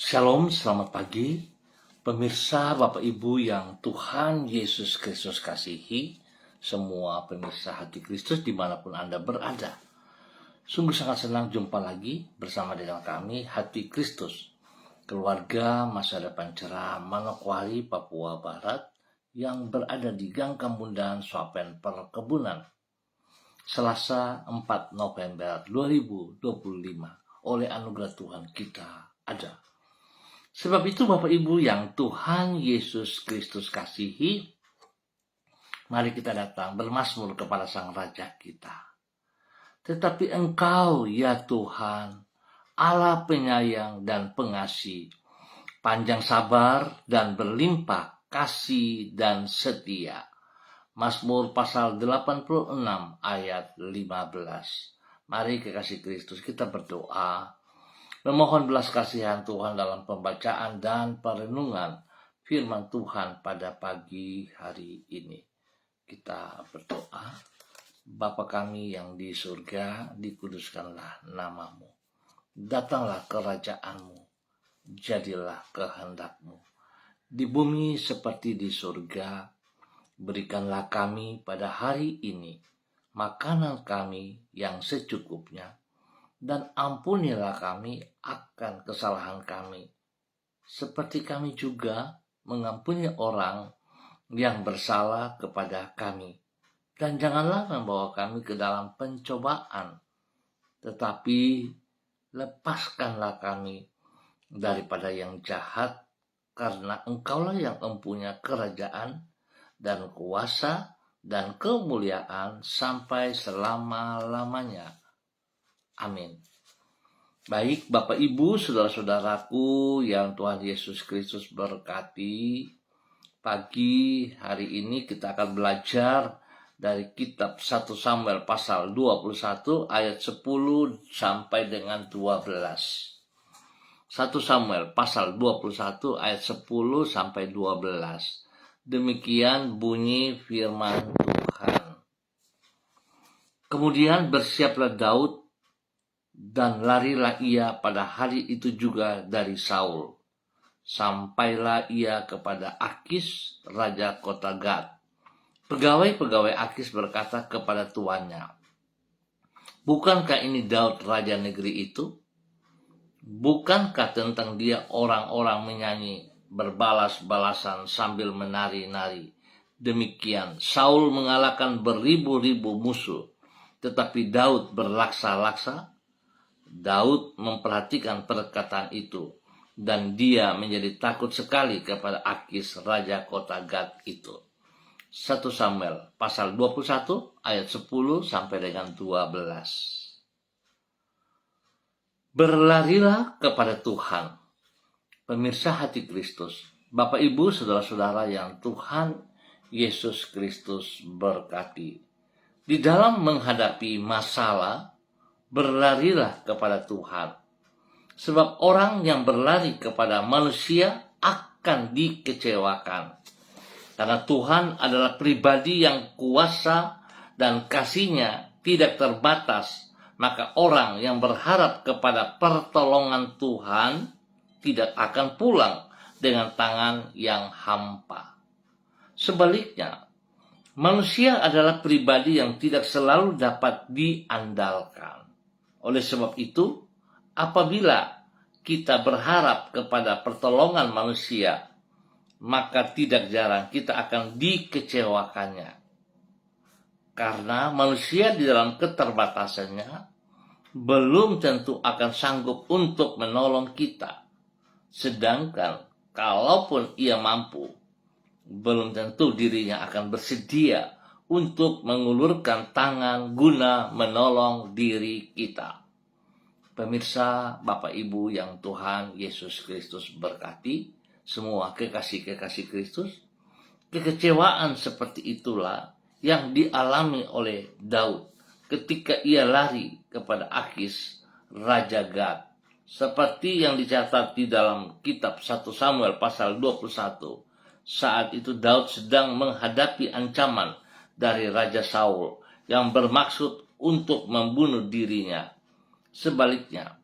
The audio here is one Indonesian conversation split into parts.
Shalom, selamat pagi. Pemirsa, Bapak Ibu yang Tuhan Yesus Kristus kasihi, semua pemirsa hati Kristus dimanapun Anda berada. Sungguh sangat senang jumpa lagi bersama dengan kami, Hati Kristus, keluarga masa depan cerah Manokwari, Papua Barat, yang berada di Gang Kampundan, Swapen Perkebunan. Selasa 4 November 2025, oleh anugerah Tuhan kita ada. Sebab itu Bapak Ibu yang Tuhan Yesus Kristus kasihi, mari kita datang bermazmur kepada Sang Raja kita. Tetapi Engkau ya Tuhan, Allah penyayang dan pengasih, panjang sabar dan berlimpah kasih dan setia. Mazmur pasal 86 ayat 15. Mari kekasih Kristus kita berdoa, memohon belas kasihan Tuhan dalam pembacaan dan perenungan firman Tuhan pada pagi hari ini. Kita berdoa. Bapa kami yang di surga, dikuduskanlah namamu. Datanglah kerajaanmu, jadilah kehendakmu. Di bumi seperti di surga, berikanlah kami pada hari ini makanan kami yang secukupnya, dan ampunilah kami akan kesalahan kami, seperti kami juga mengampuni orang yang bersalah kepada kami. Dan janganlah membawa kami ke dalam pencobaan, tetapi lepaskanlah kami daripada yang jahat, karena Engkaulah yang mempunyai kerajaan dan kuasa dan kemuliaan sampai selama-lamanya. Amin. Baik Bapak Ibu, saudara-saudaraku yang Tuhan Yesus Kristus berkati, pagi hari ini kita akan belajar dari kitab 1 Samuel pasal 21 ayat 10 sampai dengan 12. 1 Samuel pasal 21 ayat 10 sampai 12. Demikian bunyi firman Tuhan. Kemudian bersiaplah Daud, dan larilah ia pada hari itu juga dari Saul. Sampailah ia kepada Akis, raja kota Gad. Pegawai-pegawai Akis berkata kepada tuannya, "Bukankah ini Daud raja negeri itu? Bukankah tentang dia orang-orang menyanyi berbalas-balasan sambil menari-nari? Demikian Saul mengalahkan beribu-ribu musuh, tetapi Daud berlaksa-laksa." Daud memperhatikan perkataan itu, dan dia menjadi takut sekali kepada Akis, raja kota Gad itu. 1 Samuel pasal 21 ayat 10 sampai dengan 12. Berlarilah kepada Tuhan. Pemirsa hati Kristus, Bapak Ibu saudara-saudara yang Tuhan Yesus Kristus berkati, di dalam menghadapi masalah, berlarilah kepada Tuhan. Sebab orang yang berlari kepada manusia akan dikecewakan. Karena Tuhan adalah pribadi yang kuasa dan kasih-Nya tidak terbatas, maka orang yang berharap kepada pertolongan Tuhan tidak akan pulang dengan tangan yang hampa. Sebaliknya, manusia adalah pribadi yang tidak selalu dapat diandalkan. Oleh sebab itu, apabila kita berharap kepada pertolongan manusia, maka tidak jarang kita akan dikecewakannya. Karena manusia di dalam keterbatasannya belum tentu akan sanggup untuk menolong kita. Sedangkan kalaupun ia mampu, belum tentu dirinya akan bersedia untuk mengulurkan tangan guna menolong diri kita. Pemirsa, Bapak Ibu yang Tuhan Yesus Kristus berkati, semua kekasih-kekasih Kristus, kekecewaan seperti itulah yang dialami oleh Daud ketika ia lari kepada Akis, raja Gad. Seperti yang dicatat di dalam kitab 1 Samuel pasal 21. Saat itu Daud sedang menghadapi ancaman dari Raja Saul yang bermaksud untuk membunuh dirinya. Sebaliknya,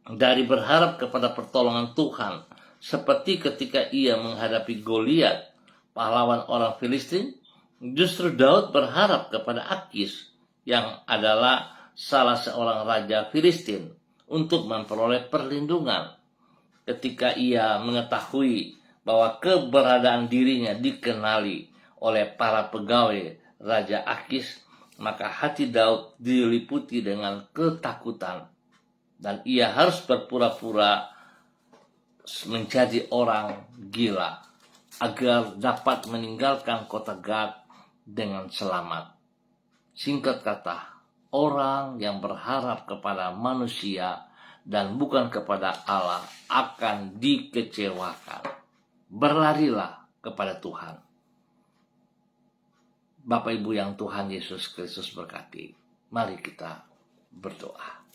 dari berharap kepada pertolongan Tuhan, seperti ketika ia menghadapi Goliat, pahlawan orang Filistin. Justru Daud berharap kepada Akis, yang adalah salah seorang raja Filistin, untuk memperoleh perlindungan. Ketika ia mengetahui bahwa keberadaan dirinya dikenali oleh para pegawai Raja Akis, maka hati Daud diliputi dengan ketakutan, dan ia harus berpura-pura menjadi orang gila agar dapat meninggalkan kota Gad dengan selamat. Singkat kata, orang yang berharap kepada manusia dan bukan kepada Allah akan dikecewakan. Berlarilah kepada Tuhan. Bapak Ibu yang Tuhan Yesus Kristus berkati, mari kita berdoa.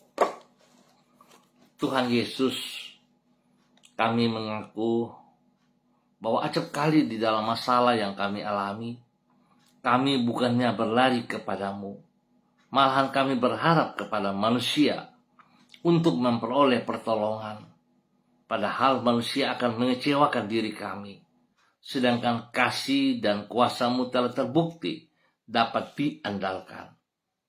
Tuhan Yesus, kami mengaku bahwa acap kali di dalam masalah yang kami alami, kami bukannya berlari kepadamu, malahan kami berharap kepada manusia untuk memperoleh pertolongan. Padahal manusia akan mengecewakan diri kami, sedangkan kasih dan kuasa-Mu telah terbukti dapat diandalkan.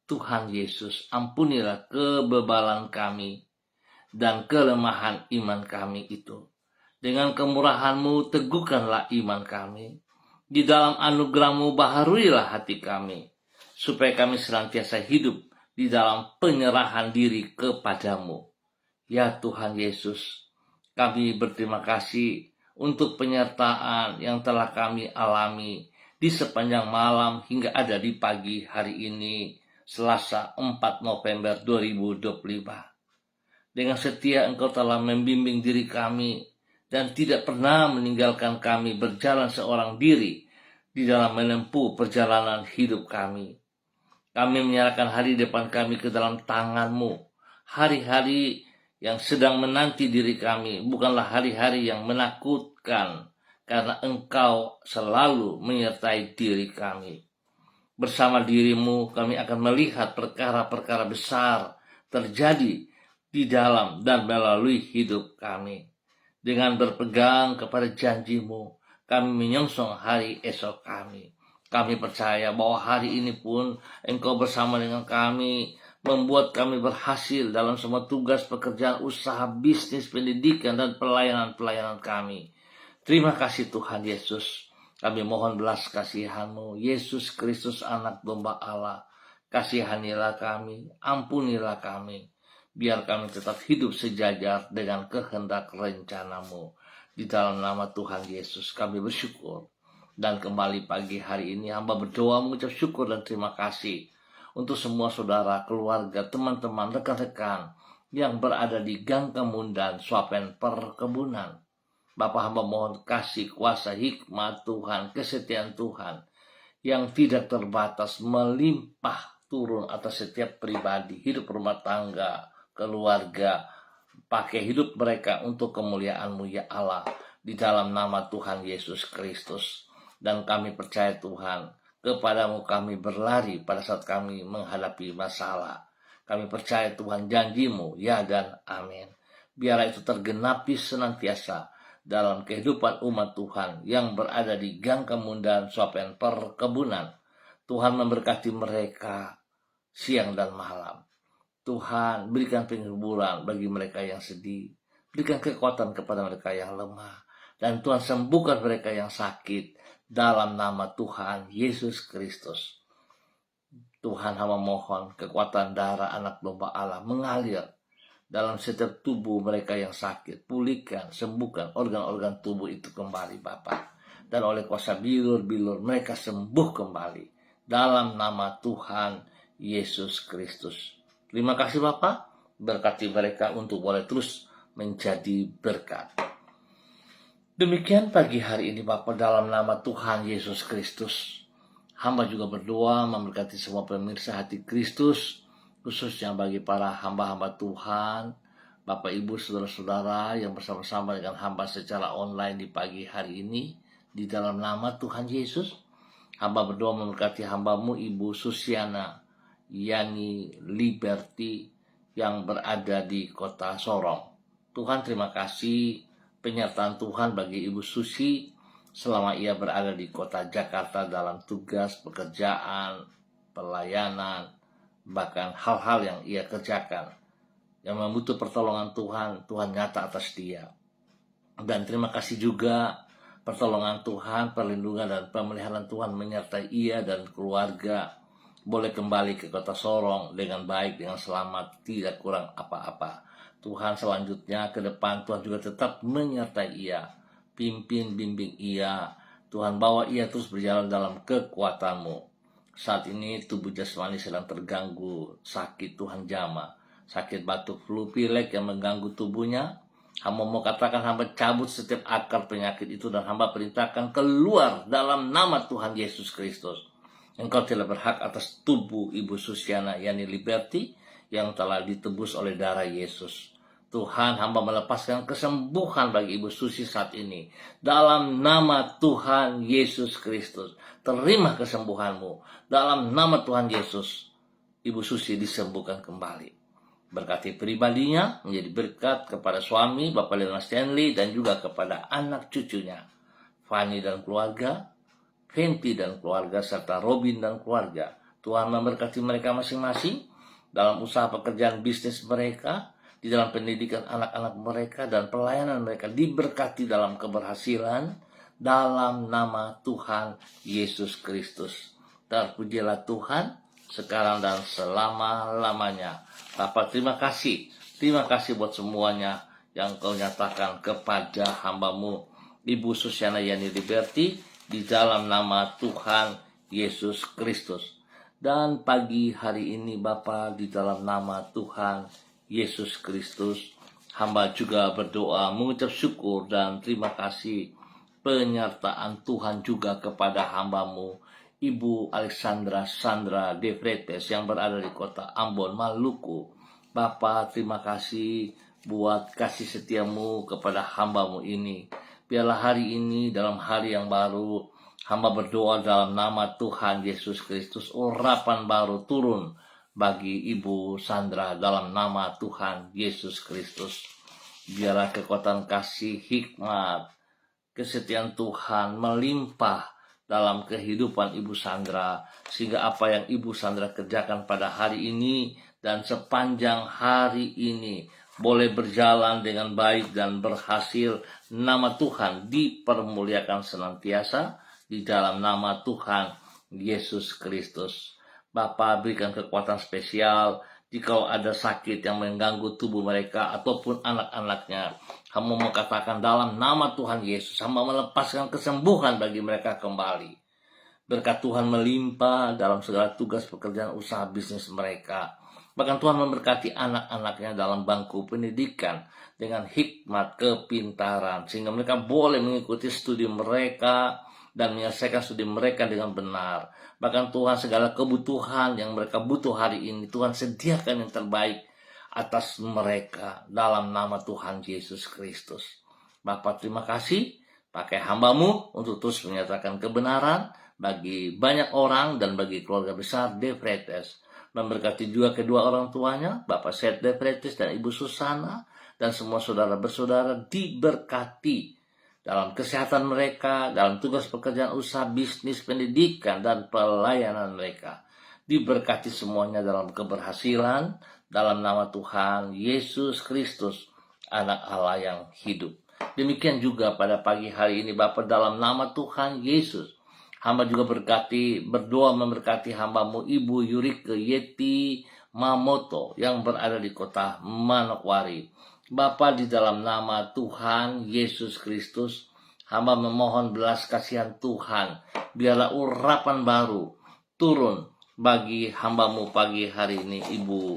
Tuhan Yesus, ampunilah kebebalan kami dan kelemahan iman kami itu. Dengan kemurahan-Mu teguhkanlah iman kami. Di dalam anugerah-Mu baharuilah hati kami, supaya kami senantiasa hidup di dalam penyerahan diri kepadamu. Ya Tuhan Yesus, kami berterima kasih untuk penyertaan yang telah kami alami di sepanjang malam hingga ada di pagi hari ini, Selasa 4 November 2025. Dengan setia Engkau telah membimbing diri kami dan tidak pernah meninggalkan kami berjalan seorang diri di dalam menempuh perjalanan hidup kami. Kami menyerahkan hari depan kami ke dalam tangan-Mu. Hari-hari yang sedang menanti diri kami bukanlah hari-hari yang menakutkan, karena Engkau selalu menyertai diri kami. Bersama diri-Mu kami akan melihat perkara-perkara besar terjadi di dalam dan melalui hidup kami. Dengan berpegang kepada janji-Mu, kami menyongsong hari esok kami. Kami percaya bahwa hari ini pun Engkau bersama dengan kami, membuat kami berhasil dalam semua tugas, pekerjaan, usaha, bisnis, pendidikan, dan pelayanan-pelayanan kami. Terima kasih Tuhan Yesus. Kami mohon belas kasihan-Mu, Yesus Kristus anak domba Allah. Kasihanilah kami, ampunilah kami. Biar kami tetap hidup sejajar dengan kehendak rencana-Mu. Di dalam nama Tuhan Yesus kami bersyukur. Dan kembali pagi hari ini hamba berdoa mengucap syukur dan terima kasih untuk semua saudara, keluarga, teman-teman, rekan-rekan yang berada di Gang Kemundan, Swapen Perkebunan. Bapak hamba mohon kasih, kuasa, hikmat Tuhan, kesetiaan Tuhan yang tidak terbatas melimpah turun atas setiap pribadi, hidup rumah tangga, keluarga, pakai hidup mereka untuk kemuliaan-Mu ya Allah, di dalam nama Tuhan Yesus Kristus. Dan kami percaya Tuhan, kepadamu kami berlari pada saat kami menghadapi masalah. Kami percaya Tuhan janji-Mu, ya dan amin. Biarlah itu tergenapi senantiasa dalam kehidupan umat Tuhan yang berada di Gang Kemundan, Swapen Perkebunan. Tuhan memberkati mereka siang dan malam. Tuhan berikan penghiburan bagi mereka yang sedih, berikan kekuatan kepada mereka yang lemah, dan Tuhan sembuhkan mereka yang sakit dalam nama Tuhan Yesus Kristus. Tuhan hamba mohon kekuatan darah anak domba Allah mengalir dalam setiap tubuh mereka yang sakit. Pulihkan, sembuhkan organ-organ tubuh itu kembali Bapa. Dan oleh kuasa bilur-bilur mereka sembuh kembali dalam nama Tuhan Yesus Kristus. Terima kasih Bapak, berkati mereka untuk boleh terus menjadi berkat. Demikian pagi hari ini Bapak, dalam nama Tuhan Yesus Kristus. Hamba juga berdoa memberkati semua pemirsa Hati Kristus, khususnya bagi para hamba-hamba Tuhan, Bapak Ibu saudara-saudara yang bersama-sama dengan hamba secara online di pagi hari ini. Di dalam nama Tuhan Yesus, hamba berdoa memberkati hambamu Ibu Susiana Yani Liberty yang berada di kota Sorong. Tuhan, terima kasih penyertaan Tuhan bagi Ibu Susi selama ia berada di kota Jakarta dalam tugas pekerjaan, pelayanan, bahkan hal-hal yang ia kerjakan yang membutuhkan pertolongan Tuhan. Tuhan nyata atas dia. Dan terima kasih juga pertolongan Tuhan, perlindungan dan pemeliharaan Tuhan menyertai ia dan keluarga boleh kembali ke kota Sorong dengan baik, dengan selamat, tidak kurang apa-apa. Tuhan, selanjutnya ke depan Tuhan juga tetap menyertai ia, pimpin, bimbing ia. Tuhan, bawa ia terus berjalan dalam kekuatan-Mu. Saat ini tubuh jasmani sedang terganggu sakit, Tuhan jamah, sakit batuk, flu, pilek yang mengganggu tubuhnya. Hamba mau katakan, hamba cabut setiap akar penyakit itu dan hamba perintahkan keluar dalam nama Tuhan Yesus Kristus. Engkau tidak berhak atas tubuh Ibu Susiana Yani Liberty yang telah ditebus oleh darah Yesus. Tuhan, hamba melepaskan kesembuhan bagi Ibu Susi saat ini. Dalam nama Tuhan Yesus Kristus, terima kesembuhan-Mu. Dalam nama Tuhan Yesus, Ibu Susi disembuhkan kembali. Berkati pribadinya, menjadi berkat kepada suami, Bapak Leonard Stanley, dan juga kepada anak cucunya, Fanny dan keluarga, Fenty dan keluarga, serta Robin dan keluarga. Tuhan memberkati mereka masing-masing dalam usaha pekerjaan bisnis mereka, di dalam pendidikan anak-anak mereka, dan pelayanan mereka diberkati dalam keberhasilan, dalam nama Tuhan Yesus Kristus. Terpujilah Tuhan, sekarang dan selama-lamanya. Bapak, terima kasih. Terima kasih buat semuanya yang Kau nyatakan kepada hamba-Mu, Ibu Susiana Yani Liberty, di dalam nama Tuhan Yesus Kristus. Dan pagi hari ini Bapa, di dalam nama Tuhan Yesus Kristus, hamba juga berdoa mengucap syukur dan terima kasih penyertaan Tuhan juga kepada hamba-Mu, Ibu Alexandra Sandra De Vretes yang berada di kota Ambon, Maluku. Bapa, terima kasih buat kasih setia-Mu kepada hamba-Mu ini. Biarlah hari ini dalam hari yang baru, hamba berdoa dalam nama Tuhan Yesus Kristus, urapan baru turun bagi Ibu Sandra dalam nama Tuhan Yesus Kristus. Biarlah kekuatan kasih, hikmat, kesetiaan Tuhan melimpah dalam kehidupan Ibu Sandra, sehingga apa yang Ibu Sandra kerjakan pada hari ini dan sepanjang hari ini boleh berjalan dengan baik dan berhasil. Nama Tuhan dipermuliakan senantiasa di dalam nama Tuhan Yesus Kristus. Bapa, berikan kekuatan spesial jika ada sakit yang mengganggu tubuh mereka ataupun anak-anaknya. Hamba mau katakan dalam nama Tuhan Yesus, hamba melepaskan kesembuhan bagi mereka kembali. Berkat Tuhan melimpah dalam segala tugas pekerjaan usaha bisnis mereka. Bahkan Tuhan memberkati anak-anaknya dalam bangku pendidikan dengan hikmat, kepintaran, sehingga mereka boleh mengikuti studi mereka dan menyelesaikan studi mereka dengan benar. Bahkan Tuhan, segala kebutuhan yang mereka butuh hari ini, Tuhan sediakan yang terbaik atas mereka dalam nama Tuhan Yesus Kristus. Bapa, terima kasih pakai hamba-Mu untuk terus menyatakan kebenaran bagi banyak orang dan bagi keluarga besar De Vretes. Memberkati juga kedua orang tuanya, Bapak Seth De Vretes dan Ibu Susana, dan semua saudara bersaudara diberkati dalam kesehatan mereka, dalam tugas pekerjaan usaha, bisnis, pendidikan, dan pelayanan mereka. Diberkati semuanya dalam keberhasilan, dalam nama Tuhan Yesus Kristus, Anak Allah yang hidup. Demikian juga pada pagi hari ini Bapak, dalam nama Tuhan Yesus, hamba juga berdoa memberkati hamba-Mu Ibu Yurike Yeti Mamoto yang berada di kota Manokwari. Bapa, di dalam nama Tuhan Yesus Kristus, hamba memohon belas kasihan Tuhan. Biarlah urapan baru turun bagi hamba-Mu pagi hari ini, Ibu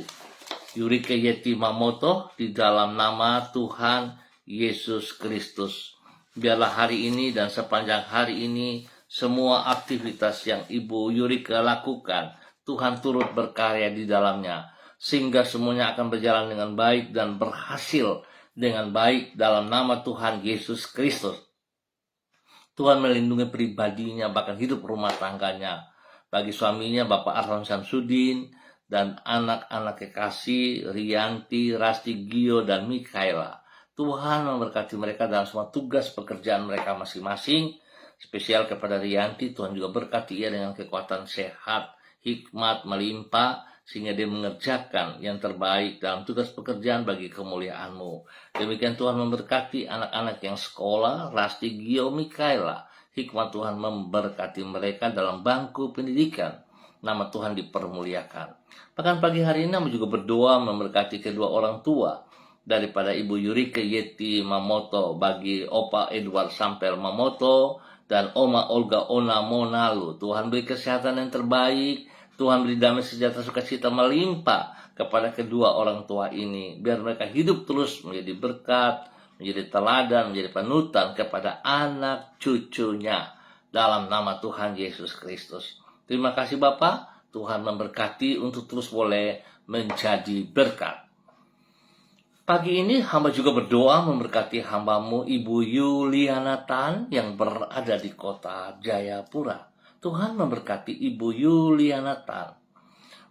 Yurike Yeti Mamoto, di dalam nama Tuhan Yesus Kristus. Biarlah hari ini dan sepanjang hari ini, semua aktivitas yang Ibu Yurike lakukan, Tuhan turut berkarya di dalamnya, sehingga semuanya akan berjalan dengan baik dan berhasil dengan baik dalam nama Tuhan Yesus Kristus. Tuhan melindungi pribadinya, bahkan hidup rumah tangganya. Bagi suaminya Bapak Arhon Samsudin dan anak-anak kekasih Rianti, Rasti, Gio, dan Mikaela. Tuhan memberkati mereka dalam semua tugas pekerjaan mereka masing-masing. Spesial kepada Rianti, Tuhan juga berkati ia dengan kekuatan sehat, hikmat melimpah, sehingga dia mengerjakan yang terbaik dalam tugas pekerjaan bagi kemuliaan-Mu. Demikian Tuhan memberkati anak-anak yang sekolah, Rasti, Gio, Mikaela. Hikmat Tuhan memberkati mereka dalam bangku pendidikan. Nama Tuhan dipermuliakan. Bahkan pagi hari ini kami juga berdoa memberkati kedua orang tua daripada Ibu Yurike Yeti Mamoto bagi Opa Edward Sampel Mamoto dan Oma Olga Ona Monalu. Tuhan beri kesehatan yang terbaik, Tuhan beri damai sejahtera sukacita melimpah kepada kedua orang tua ini. Biar mereka hidup terus menjadi berkat, menjadi teladan, menjadi panutan kepada anak cucunya. Dalam nama Tuhan Yesus Kristus. Terima kasih Bapak, Tuhan memberkati untuk terus boleh menjadi berkat. Pagi ini hamba juga berdoa memberkati hamba-Mu Ibu Yuliana Tan yang berada di kota Jayapura. Tuhan memberkati Ibu Yuliana Tan.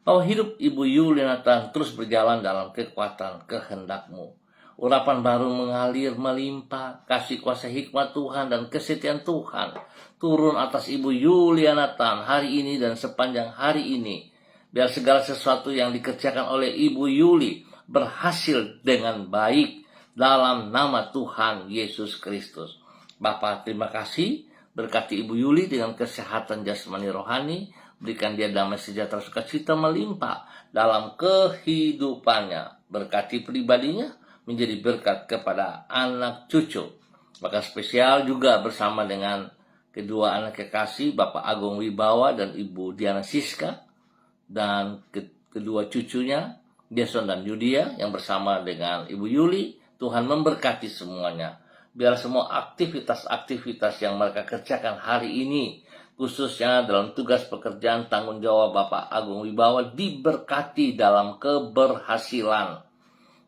Bahwa hidup Ibu Yuliana Tan terus berjalan dalam kekuatan kehendak-Mu. Urapan baru mengalir melimpah, kasih kuasa hikmat Tuhan dan kesetiaan Tuhan turun atas Ibu Yuliana Tan hari ini dan sepanjang hari ini. Biar segala sesuatu yang dikerjakan oleh Ibu Yuli berhasil dengan baik dalam nama Tuhan Yesus Kristus. Bapak terima kasih, berkati Ibu Yuli dengan kesehatan jasmani rohani, berikan dia damai sejahtera sukacita melimpah dalam kehidupannya, berkati pribadinya menjadi berkat kepada anak cucu. Maka spesial juga bersama dengan kedua anak kekasih Bapak Agung Wibawa dan Ibu Diana Siska dan kedua cucunya Jason dan Yudia yang bersama dengan Ibu Yuli. Tuhan memberkati semuanya. Biar semua aktivitas-aktivitas yang mereka kerjakan hari ini, khususnya dalam tugas pekerjaan tanggung jawab Bapak Agung Wibawa, diberkati dalam keberhasilan.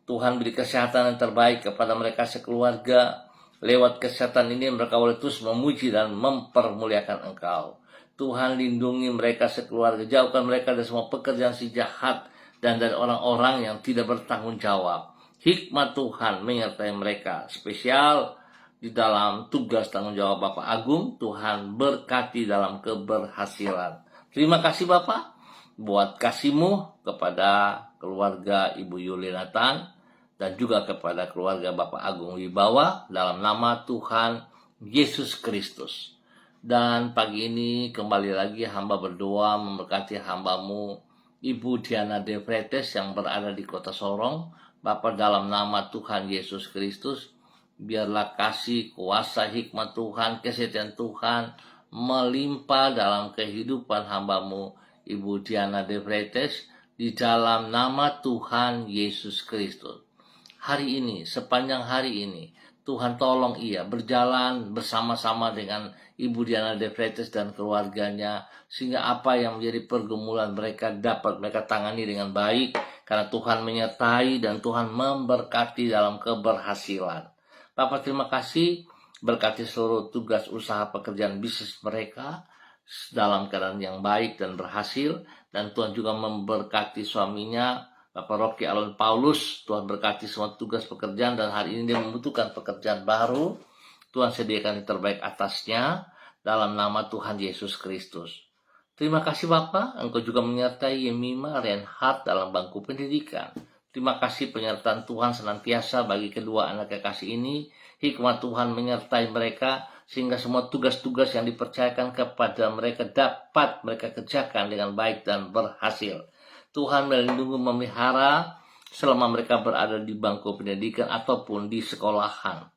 Tuhan beri kesehatan yang terbaik kepada mereka sekeluarga. Lewat kesehatan ini mereka boleh terus memuji dan mempermuliakan Engkau. Tuhan lindungi mereka sekeluarga, jauhkan mereka dari semua pekerjaan si jahat dan dari orang-orang yang tidak bertanggung jawab. Hikmat Tuhan menyertai mereka, spesial di dalam tugas tanggung jawab Bapak Agung. Tuhan berkati dalam keberhasilan. Terima kasih Bapak buat kasih-Mu kepada keluarga Ibu Yuliana Tan dan juga kepada keluarga Bapak Agung Wibawa dalam nama Tuhan Yesus Kristus. Dan pagi ini kembali lagi hamba berdoa memberkati hamba-Mu Ibu Diana De Vretes yang berada di kota Sorong. Bapak dalam nama Tuhan Yesus Kristus, biarlah kasih, kuasa, hikmat Tuhan, kesetiaan Tuhan melimpah dalam kehidupan hamba-Mu Ibu Diana De Vretes di dalam nama Tuhan Yesus Kristus. Hari ini, sepanjang hari ini, Tuhan tolong ia berjalan bersama-sama dengan Ibu Diana De Vretes dan keluarganya, sehingga apa yang menjadi pergumulan mereka dapat mereka tangani dengan baik, karena Tuhan menyertai dan Tuhan memberkati dalam keberhasilan. Bapak terima kasih, berkati seluruh tugas usaha pekerjaan bisnis mereka dalam keadaan yang baik dan berhasil, dan Tuhan juga memberkati suaminya Bapak Rocky Alon Paulus. Tuhan berkati semua tugas pekerjaan dan hari ini dia membutuhkan pekerjaan baru. Tuhan sediakan yang terbaik atasnya dalam nama Tuhan Yesus Kristus. Terima kasih Bapak, Engkau juga menyertai Yemima Reinhardt dalam bangku pendidikan. Terima kasih penyertaan Tuhan senantiasa bagi kedua anak kekasih ini. Hikmat Tuhan menyertai mereka sehingga semua tugas-tugas yang dipercayakan kepada mereka dapat mereka kerjakan dengan baik dan berhasil. Tuhan melindungi memelihara selama mereka berada di bangku pendidikan ataupun di sekolahan.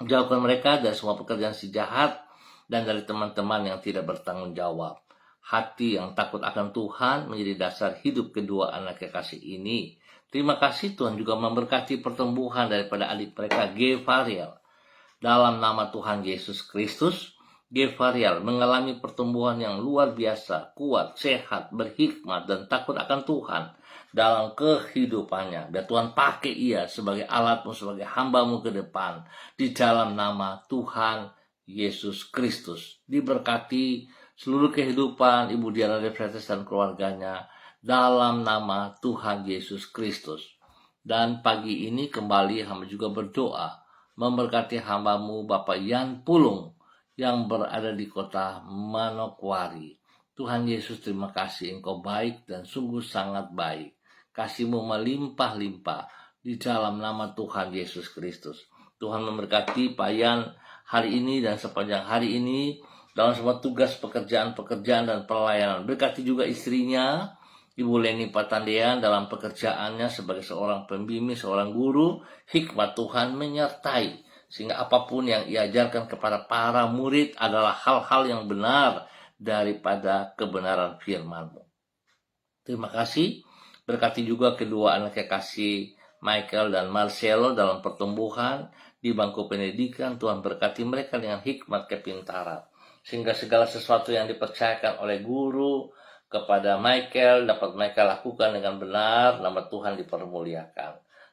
Jauhkan mereka dari semua pekerjaan si jahat dan dari teman-teman yang tidak bertanggung jawab. Hati yang takut akan Tuhan menjadi dasar hidup kedua anak kekasih ini. Terima kasih Tuhan juga memberkati pertumbuhan daripada adik mereka Gevariel. Dalam nama Tuhan Yesus Kristus, Gevariel mengalami pertumbuhan yang luar biasa, kuat, sehat, berhikmat, dan takut akan Tuhan dalam kehidupannya. Biar Tuhan pakai ia sebagai alat-Mu, sebagai hamba-Mu ke depan. Di dalam nama Tuhan Yesus Kristus. Diberkati seluruh kehidupan Ibu Diana De Vretes dan keluarganya dalam nama Tuhan Yesus Kristus. Dan pagi ini kembali hamba juga berdoa memberkati hambamu Bapak Yan Pulung yang berada di kota Manokwari. Tuhan Yesus, terima kasih, Engkau baik dan sungguh sangat baik. Kasih-Mu melimpah-limpah di dalam nama Tuhan Yesus Kristus. Tuhan memberkati Pak Yan hari ini dan sepanjang hari ini dalam semua tugas pekerjaan dan pelayanan. Berkati juga istrinya, Ibu Leni Patandean, dalam pekerjaannya sebagai seorang pembimbing, seorang guru. Hikmat Tuhan menyertai, sehingga apapun yang ia ajarkan kepada para murid adalah hal-hal yang benar daripada kebenaran firman-Mu. Terima kasih. Berkati juga kedua anak kekasih Michael dan Marcelo dalam pertumbuhan di bangku pendidikan. Tuhan berkati mereka dengan hikmat kepintaran, sehingga segala sesuatu yang dipercayakan oleh guru kepada Michael dapat mereka lakukan dengan benar. Nama Tuhan dipermuliakan.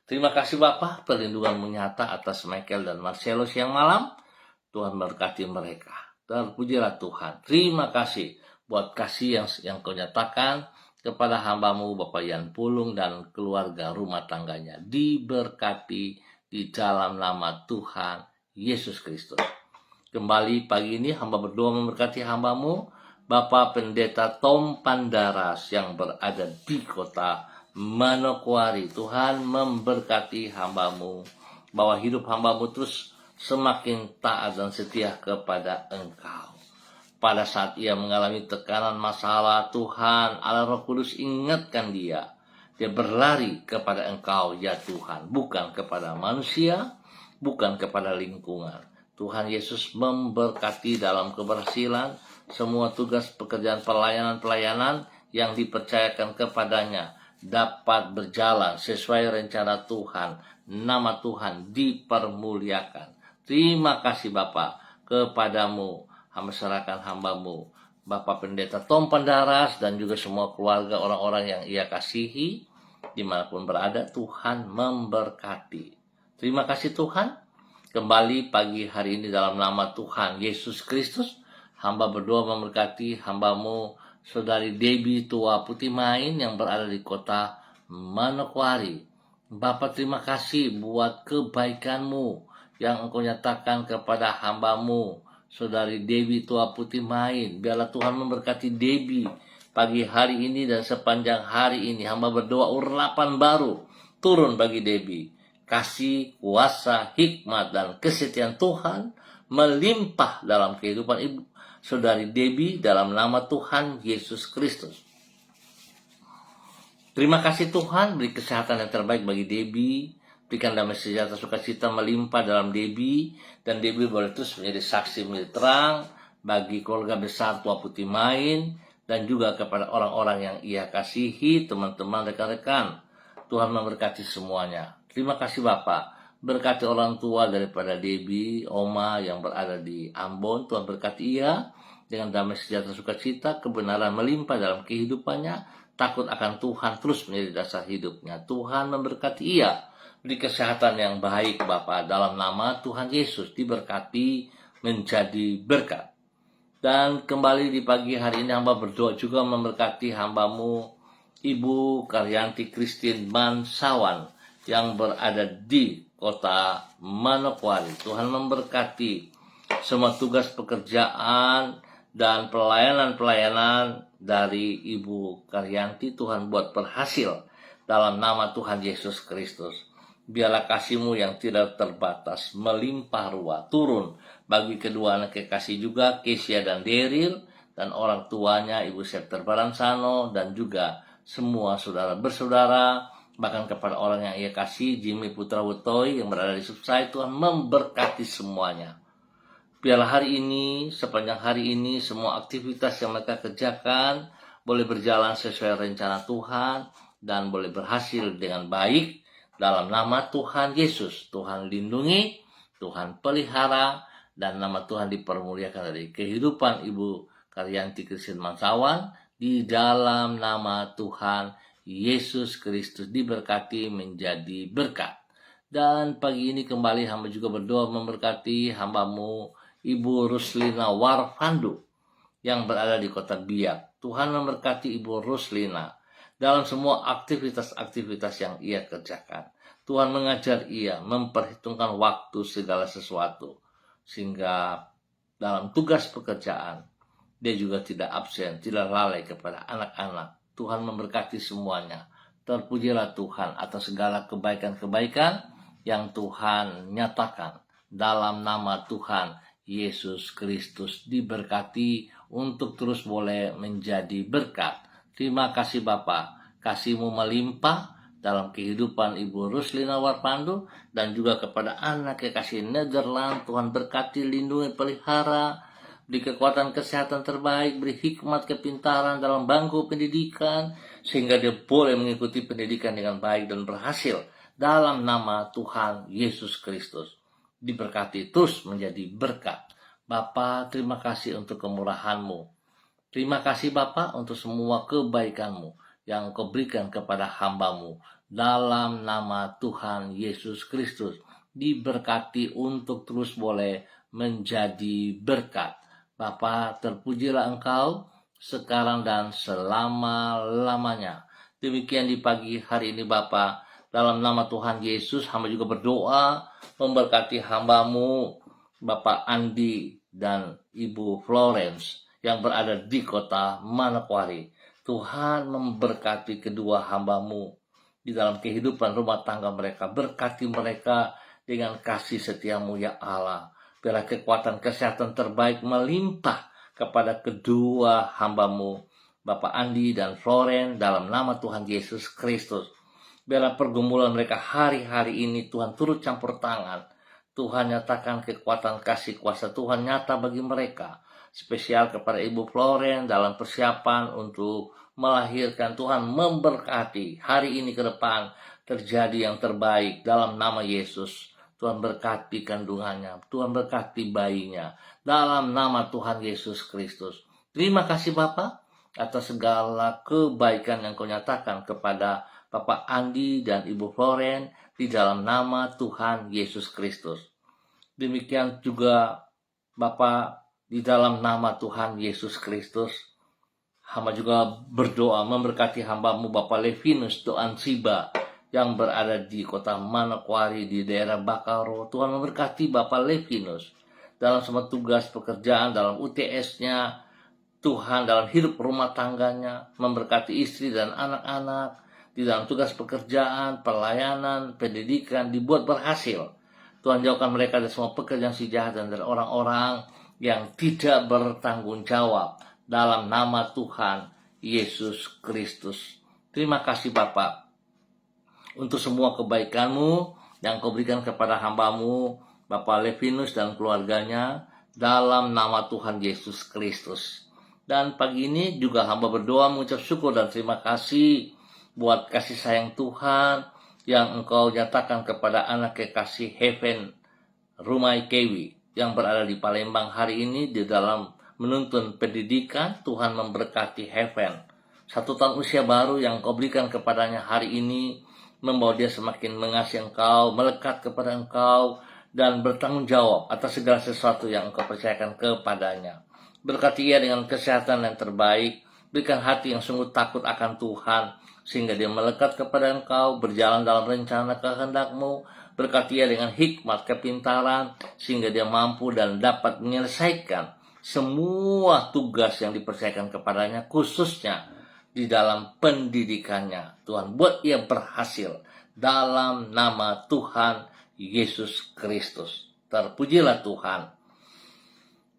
Terima kasih Bapak, perlindungan menyata atas Michael dan Marcelo siang malam. Tuhan berkati mereka. Terpujilah Tuhan. Terima kasih buat kasih yang Kau nyatakan kepada hamba-Mu Bapak Yan Pulung dan keluarga rumah tangganya. Diberkati di dalam nama Tuhan Yesus Kristus. Kembali pagi ini hamba berdoa memberkati hamba-Mu Bapak Pendeta Tom Pandaras yang berada di kota Manokwari. Tuhan memberkati hamba-Mu, bahwa hidup hamba-Mu terus semakin taat dan setia kepada Engkau. Pada saat ia mengalami tekanan masalah, Tuhan Allah Roh Kudus ingatkan dia berlari kepada Engkau ya Tuhan, bukan kepada manusia, bukan kepada lingkungan. Tuhan Yesus memberkati dalam keberhasilan semua tugas pekerjaan pelayanan yang dipercayakan kepadanya dapat berjalan sesuai rencana Tuhan. Nama Tuhan dipermuliakan. Terima kasih Bapa, kepadamu hamba serahkan hamba-Mu Bapak Pendeta Tom Pandaras dan juga semua keluarga orang-orang yang ia kasihi dimanapun berada. Tuhan memberkati. Terima kasih Tuhan. Kembali pagi hari ini dalam nama Tuhan Yesus Kristus, hamba berdoa memberkati hamba-Mu Saudari Debbie Tua Putih Main yang berada di kota Manokwari. Bapak terima kasih buat kebaikan-Mu yang Engkau nyatakan kepada hamba-Mu Saudari Debbie Tua Putih Main. Biarlah Tuhan memberkati Debbie pagi hari ini dan sepanjang hari ini. Hamba berdoa urapan baru turun bagi Debbie. Kasih, kuasa, hikmat, dan kesetiaan Tuhan melimpah dalam kehidupan Ibu Saudari Debbie dalam nama Tuhan Yesus Kristus. Terima kasih Tuhan, beri kesehatan yang terbaik bagi Debbie. Berikan damai sejahtera sukacita melimpah dalam Debbie. Dan Debbie boleh terus menjadi saksi menjadi terang bagi keluarga besar Tua Putih Main. Dan juga kepada orang-orang yang ia kasihi, teman-teman, rekan-rekan. Tuhan memberkati semuanya. Terima kasih Bapak, berkati orang tua daripada Debbie, Oma yang berada di Ambon. Tuhan berkati ia dengan damai sejahtera sukacita, kebenaran melimpah dalam kehidupannya, takut akan Tuhan terus menjadi dasar hidupnya. Tuhan memberkati ia, beri kesehatan yang baik Bapak, dalam nama Tuhan Yesus diberkati menjadi berkat. Dan kembali di pagi hari ini hamba berdoa juga memberkati hamba-Mu Ibu Karyanti Christine Mansawan yang berada di kota Manokwari. Tuhan memberkati semua tugas pekerjaan dan pelayanan dari Ibu Karyanti. Tuhan buat berhasil dalam nama Tuhan Yesus Kristus. Biarlah kasih-Mu yang tidak terbatas melimpah ruah turun bagi kedua anak kekasih juga, Kesia dan Deril, dan orang tuanya Ibu Septer Baransano, dan juga semua saudara bersaudara, bahkan kepada orang yang ia kasih, Jimmy Putra Wutoy yang berada di Subside. Tuhan memberkati semuanya. Biarlah hari ini, sepanjang hari ini, semua aktivitas yang mereka kerjakan boleh berjalan sesuai rencana Tuhan dan boleh berhasil dengan baik dalam nama Tuhan Yesus. Tuhan lindungi, Tuhan pelihara, dan nama Tuhan dipermuliakan dari kehidupan Ibu Karyanti Christine Mansawan di dalam nama Tuhan Yesus Kristus. Diberkati menjadi berkat. Dan pagi ini kembali hamba juga berdoa memberkati hamba-Mu Ibu Ruslina Warfandu yang berada di kota Biak. Tuhan memberkati Ibu Ruslina dalam semua aktivitas-aktivitas yang ia kerjakan. Tuhan mengajar ia memperhitungkan waktu segala sesuatu, sehingga dalam tugas pekerjaan dia juga tidak absen, tidak lalai kepada anak-anak. Tuhan memberkati semuanya. Terpujilah Tuhan atas segala kebaikan-kebaikan yang Tuhan nyatakan. Dalam nama Tuhan Yesus Kristus diberkati untuk terus boleh menjadi berkat. Terima kasih Bapa, kasih-Mu melimpah dalam kehidupan Ibu Ruslina Warpandu dan juga kepada anak kekasih Netherlands. Tuhan berkati, lindungi, pelihara, beri kekuatan kesehatan terbaik, beri hikmat kepintaran dalam bangku pendidikan, sehingga dia boleh mengikuti pendidikan dengan baik dan berhasil. Dalam nama Tuhan Yesus Kristus, diberkati terus menjadi berkat. Bapa, terima kasih untuk kemurahan-Mu. Terima kasih Bapa untuk semua kebaikan-Mu yang Kau berikan kepada hamba-Mu. Dalam nama Tuhan Yesus Kristus, diberkati untuk terus boleh menjadi berkat. Bapa, terpujilah Engkau sekarang dan selama-lamanya. Demikian di pagi hari ini Bapa, dalam nama Tuhan Yesus, hamba juga berdoa memberkati hamba-Mu, Bapak Andi dan Ibu Florence yang berada di kota Manokwari. Tuhan memberkati kedua hamba-Mu di dalam kehidupan rumah tangga mereka. Berkati mereka dengan kasih setia-Mu ya Allah. Biarlah kekuatan kesehatan terbaik melimpah kepada kedua hamba-Mu, Bapak Andi dan Florence, dalam nama Tuhan Yesus Kristus. Biarlah pergumulan mereka hari-hari ini Tuhan turut campur tangan. Tuhan nyatakan kekuatan kasih kuasa Tuhan nyata bagi mereka. Spesial kepada Ibu Florence dalam persiapan untuk melahirkan. Tuhan memberkati hari ini ke depan terjadi yang terbaik dalam nama Yesus. Tuhan berkati kandungannya, Tuhan berkati bayinya, dalam nama Tuhan Yesus Kristus. Terima kasih Bapa atas segala kebaikan yang Kau nyatakan kepada Bapak Andi dan Ibu Florence di dalam nama Tuhan Yesus Kristus. Demikian juga Bapa, di dalam nama Tuhan Yesus Kristus, hamba juga berdoa memberkati hamba-Mu Bapak Levinus Doan Siba yang berada di kota Manokwari di daerah Bakaro. Tuhan memberkati Bapak Levinus dalam semua tugas pekerjaan, dalam UTS-nya, Tuhan dalam hidup rumah tangganya, memberkati istri dan anak-anak di dalam tugas pekerjaan, pelayanan, pendidikan, dibuat berhasil. Tuhan jauhkan mereka dari semua pekerjaan si jahat dan dari orang-orang yang tidak bertanggung jawab dalam nama Tuhan Yesus Kristus. Terima kasih Bapak untuk semua kebaikan-Mu yang Kau berikan kepada hamba-Mu Bapak Levinus dan keluarganya dalam nama Tuhan Yesus Kristus. Dan pagi ini juga hamba berdoa mengucap syukur dan terima kasih buat kasih sayang Tuhan yang Engkau nyatakan kepada anak kekasih Heaven Rumai Kewi yang berada di Palembang hari ini di dalam menuntun pendidikan. Tuhan memberkati Heaven. 1 tahun usia baru yang Kau berikan kepadanya hari ini membawa dia semakin mengasihi Engkau, melekat kepada Engkau, dan bertanggung jawab atas segala sesuatu yang Engkau percayakan kepadanya. Berkati ia dengan kesehatan yang terbaik, berikan hati yang sungguh takut akan Tuhan, sehingga dia melekat kepada Engkau, berjalan dalam rencana kehendak-Mu. Berkati ia dengan hikmat, kepintaran, sehingga dia mampu dan dapat menyelesaikan semua tugas yang dipercayakan kepadanya, khususnya di dalam pendidikannya. Tuhan buat ia berhasil dalam nama Tuhan Yesus Kristus. Terpujilah Tuhan.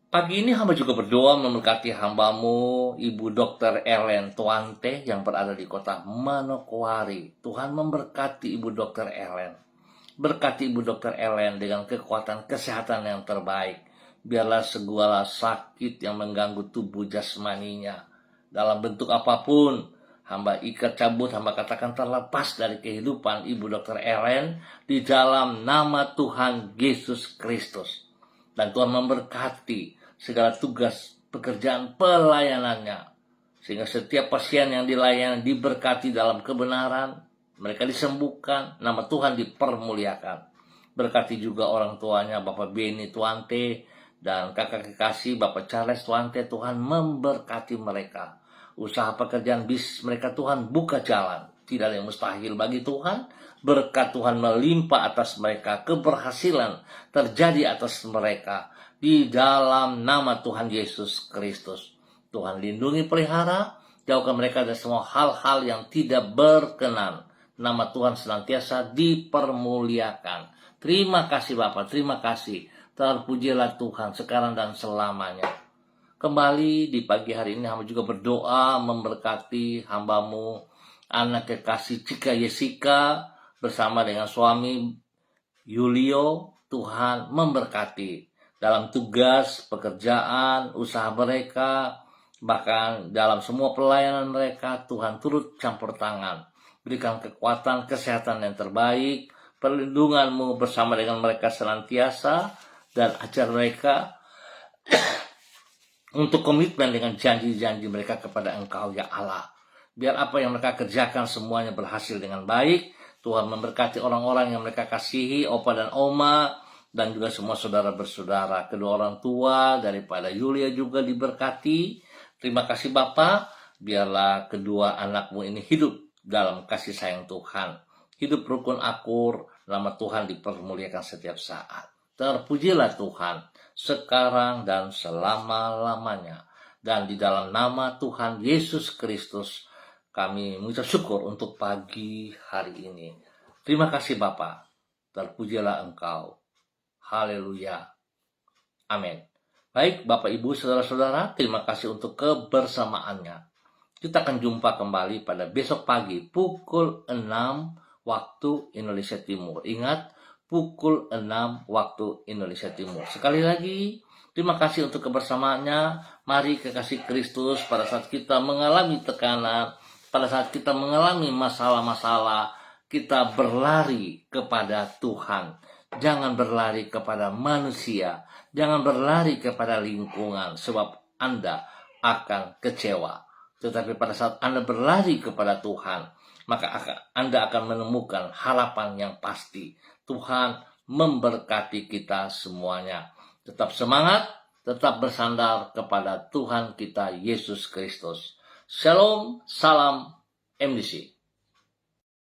Pagi ini hamba juga berdoa memberkati hamba-Mu Ibu Dr. Ellen Tuante yang berada di kota Manokwari. Tuhan memberkati Ibu Dr. Ellen. Berkati Ibu Dr. Ellen dengan kekuatan kesehatan yang terbaik. Biarlah segala sakit yang mengganggu tubuh jasmaninya dalam bentuk apapun, hamba ikat cabut, hamba katakan terlepas dari kehidupan Ibu Dr. Ellen di dalam nama Tuhan Yesus Kristus. Dan Tuhan memberkati segala tugas pekerjaan pelayanannya, sehingga setiap pasien yang dilayani diberkati dalam kebenaran, mereka disembuhkan, nama Tuhan dipermuliakan. Berkati juga orang tuanya Bapak Beni Tuante dan kakak kekasih Bapak Charles Tuante. Tuhan memberkati mereka. Usaha pekerjaan bisnis mereka Tuhan buka jalan. Tidak ada yang mustahil bagi Tuhan. berkat Tuhan melimpah atas mereka, keberhasilan terjadi atas mereka di dalam nama Tuhan Yesus Kristus. Tuhan lindungi, pelihara, jauhkan mereka dari semua hal-hal yang tidak berkenan. Nama Tuhan senantiasa dipermuliakan. Terima kasih Bapa, terima kasih. Terpujilah Tuhan sekarang dan selamanya. Kembali di pagi hari ini hamba juga berdoa memberkati hambamu, anak kekasih Cika Yesika bersama dengan suami Yulio. Tuhan memberkati dalam tugas, pekerjaan, usaha mereka, bahkan dalam semua pelayanan mereka. Tuhan turut campur tangan, berikan kekuatan, kesehatan yang terbaik, perlindungan-Mu bersama dengan mereka senantiasa, dan ajar mereka untuk komitmen dengan janji-janji mereka kepada Engkau ya Allah. Biar apa yang mereka kerjakan semuanya berhasil dengan baik. Tuhan memberkati orang-orang yang mereka kasihi, opa dan oma, dan juga semua saudara bersaudara. Kedua orang tua daripada Yulia juga diberkati. Terima kasih Bapa. Biarlah kedua anakmu ini hidup dalam kasih sayang Tuhan. Hidup rukun akur, nama Tuhan dipermuliakan setiap saat. Terpujilah Tuhan sekarang dan selama-lamanya. Dan di dalam nama Tuhan Yesus Kristus kami mengucap syukur untuk pagi hari ini. Terima kasih Bapa. Terpujilah Engkau. Haleluya. Amin. Baik Bapak Ibu Saudara-saudara, terima kasih untuk kebersamaannya. Kita akan jumpa kembali pada besok pagi pukul 6 waktu Indonesia Timur. Ingat, pukul 6 waktu Indonesia Timur. Sekali lagi, terima kasih untuk kebersamaannya. Mari kekasih Kristus, pada saat kita mengalami tekanan, pada saat kita mengalami masalah-masalah, kita berlari kepada Tuhan. Jangan berlari kepada manusia. Jangan berlari kepada lingkungan, sebab Anda akan kecewa. Tetapi pada saat Anda berlari kepada Tuhan, maka Anda akan menemukan harapan yang pasti. Tuhan memberkati kita semuanya. Tetap semangat, tetap bersandar kepada Tuhan kita Yesus Kristus. Shalom, salam MDC.